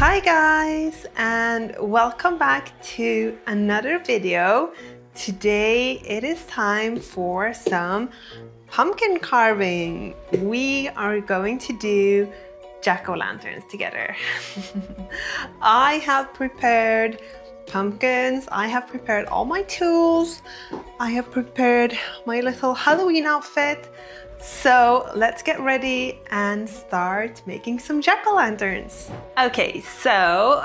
Hi guys, and welcome back to another video. Today it is time for some pumpkin carving. We are going to do jack-o'-lanterns together. I have prepared pumpkins, I have prepared all my tools, I have prepared my little Halloween outfit. So let's get ready and start making some jack-o'-lanterns. Okay, so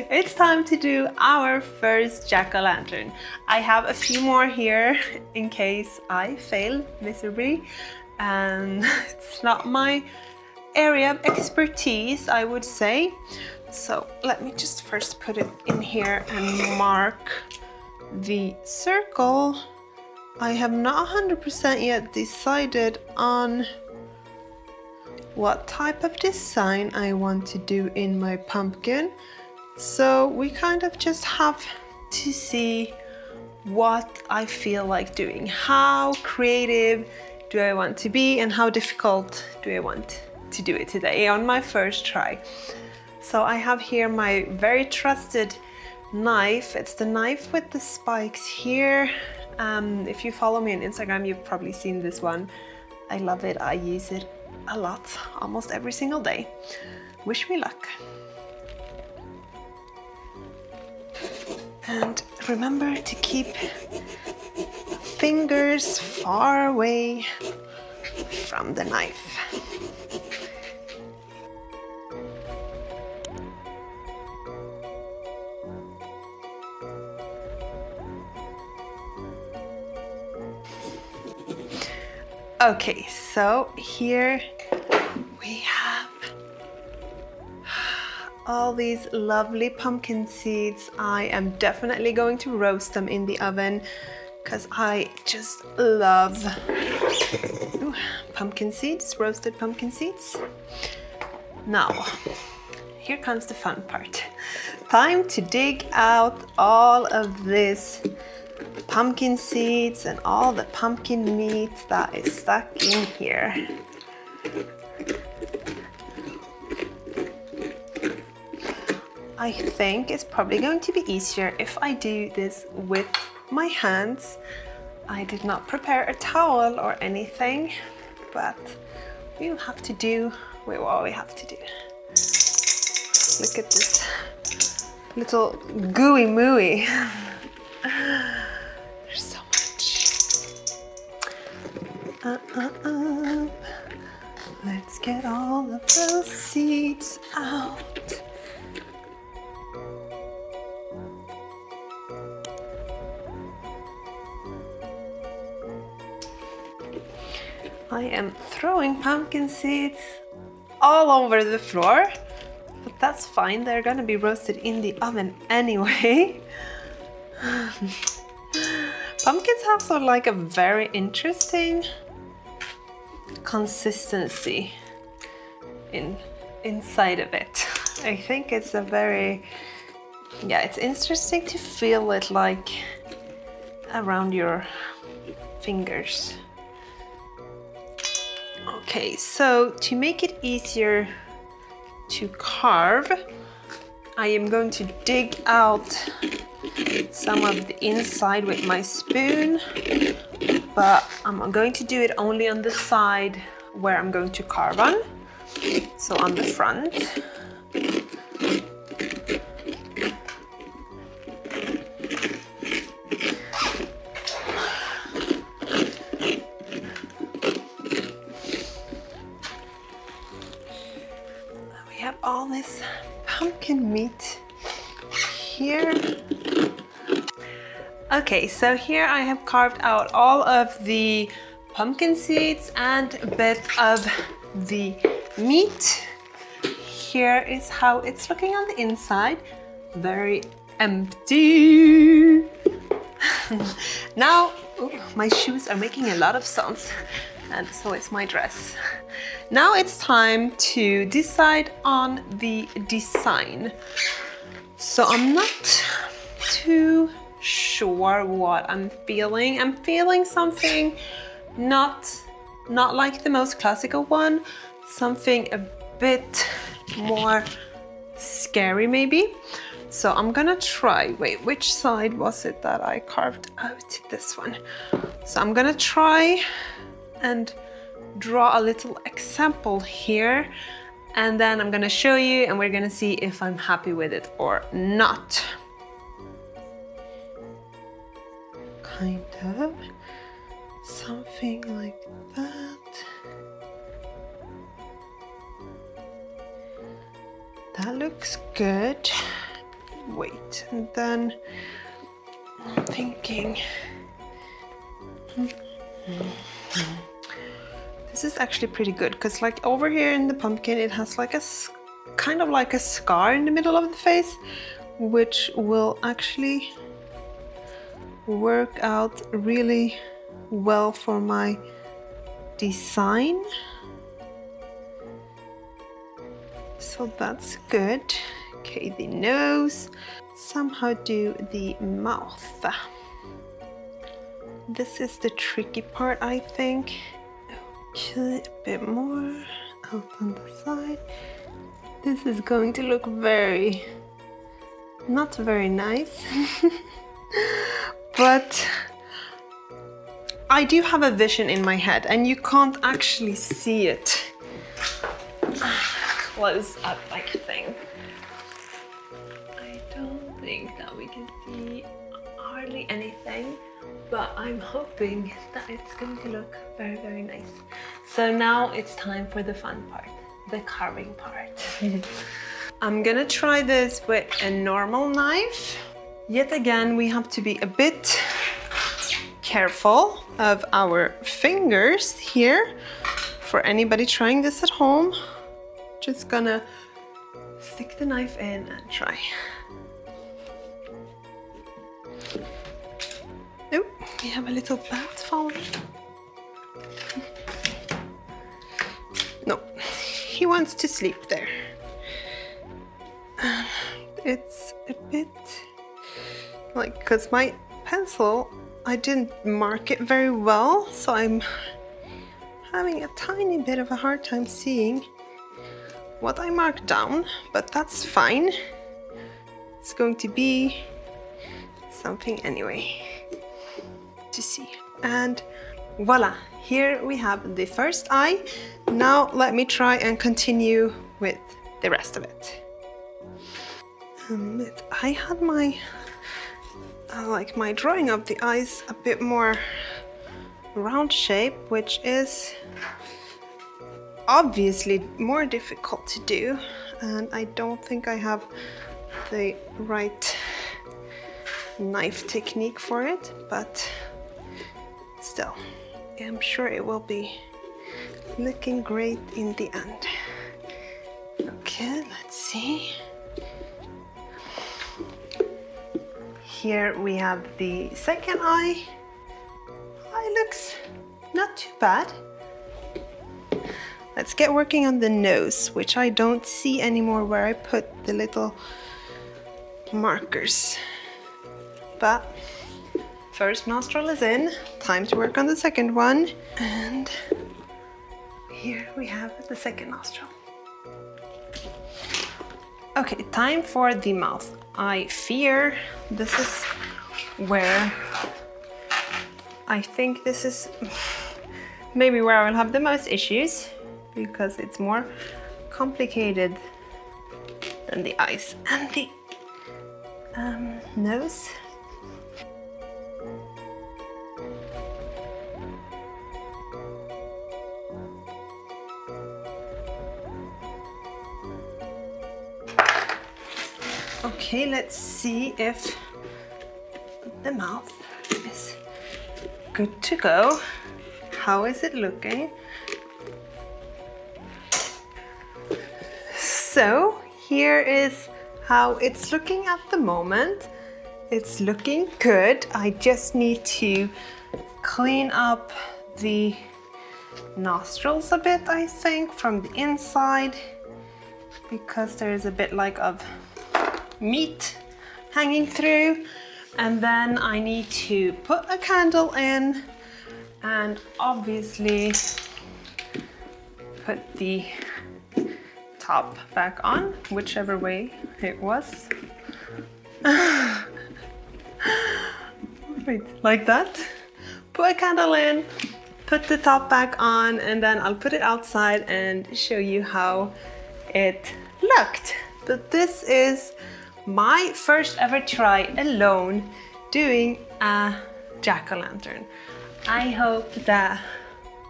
it's time to do our first jack-o'-lantern. I have a few more here in case I fail miserably, and it's not my area of expertise, I would say. So let me just first put it in here and mark the circle. I have not 100% yet decided on what type of design I want to do in my pumpkin. So we kind of just have to see what I feel like doing. How creative do I want to be and how difficult do I want to do it today on my first try. So I have here my very trusted knife. It's the knife with the spikes here. If you follow me on Instagram, you've probably seen this one. I love it. I use it a lot, almost every single day. Wish me luck. And remember to keep fingers far away from the knife. Okay, so here we have all these lovely pumpkin seeds. I am definitely going to roast them in the oven because I just love pumpkin seeds, roasted pumpkin seeds. Now, here comes the fun part. Time to dig out all of this pumpkin seeds and all the pumpkin meat that is stuck in here. I think it's probably going to be easier if I do this with my hands. I did not prepare a towel or anything, but we'll have to do with what we have to do. Look at this little gooey mooey. Let's get all of those seeds out. I am throwing pumpkin seeds all over the floor, but that's fine. They're gonna be roasted in the oven anyway. Pumpkins have sort of like a very interesting consistency inside of it. I think it's a very, it's interesting to feel it like around your fingers. Okay, so to make it easier to carve, I am going to dig out some of the inside with my spoon, but I'm going to do it only on the side where I'm going to carve on, so on the front. We have all this pumpkin meat here. Okay, so here I have carved out all of the pumpkin seeds and a bit of the meat. Here is how it's looking on the inside. Very empty. Now, my shoes are making a lot of sounds, and so is my dress. Now it's time to decide on the design. So I'm not too sure what I'm feeling. I'm feeling something not like the most classical one, something a bit more scary maybe. So I'm gonna try, wait, which side was it that I carved out? This one. So I'm gonna try and draw a little example here, and then I'm gonna show you and we're gonna see if I'm happy with it or not. Kind of something like that. That looks good. Wait, and then I'm thinking this is actually pretty good, because like over here in the pumpkin it has like a kind of like a scar in the middle of the face, which will actually work out really well for my design. So that's good. Okay, the nose. Somehow do the mouth. This is the tricky part, I think. Okay, a bit more out on the side. This is going to look not very nice. But I do have a vision in my head and you can't actually see it. Close up like thing. I don't think that we can see hardly anything, but I'm hoping that it's going to look very, very nice. So now it's time for the fun part, the carving part. I'm gonna try this with a normal knife. Yet again, we have to be a bit careful of our fingers here. For anybody trying this at home, just gonna stick the knife in and try. Oh, we have a little bat falling. No, he wants to sleep there. It's a bit like, because my pencil, I didn't mark it very well, so I'm having a tiny bit of a hard time seeing what I marked down, but that's fine. It's going to be something anyway to see. And voila, here we have the first eye. Now let me try and continue with the rest of it. I had my like my drawing of the eyes a bit more round shape, which is obviously more difficult to do, and I don't think I have the right knife technique for it, but still, I'm sure it will be looking great in the end. Okay, let's see. Here we have the second eye. Eye looks not too bad. Let's get working on the nose, which I don't see anymore where I put the little markers. But first nostril is in, time to work on the second one. And here we have the second nostril. Okay, time for the mouth. I fear this is where I think this is maybe where I will have the most issues, because it's more complicated than the eyes and the nose. Okay, let's see if the mouth is good to go. How is it looking? So here is how it's looking at the moment. It's looking good. I just need to clean up the nostrils a bit, I think, from the inside, because there is a bit like of meat hanging through. And then I need to put a candle in and obviously put the top back on, whichever way it was. Wait, like that. Put a candle in, put the top back on, and then I'll put it outside and show you how it looked. But this is my first ever try alone doing a jack-o'-lantern. I hope that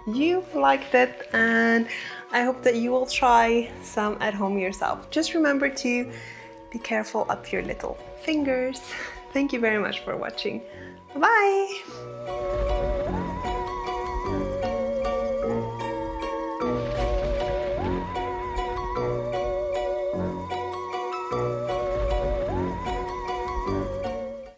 you liked it, and I hope that you will try some at home yourself. Just remember to be careful up your little fingers. Thank you very much for watching. Bye!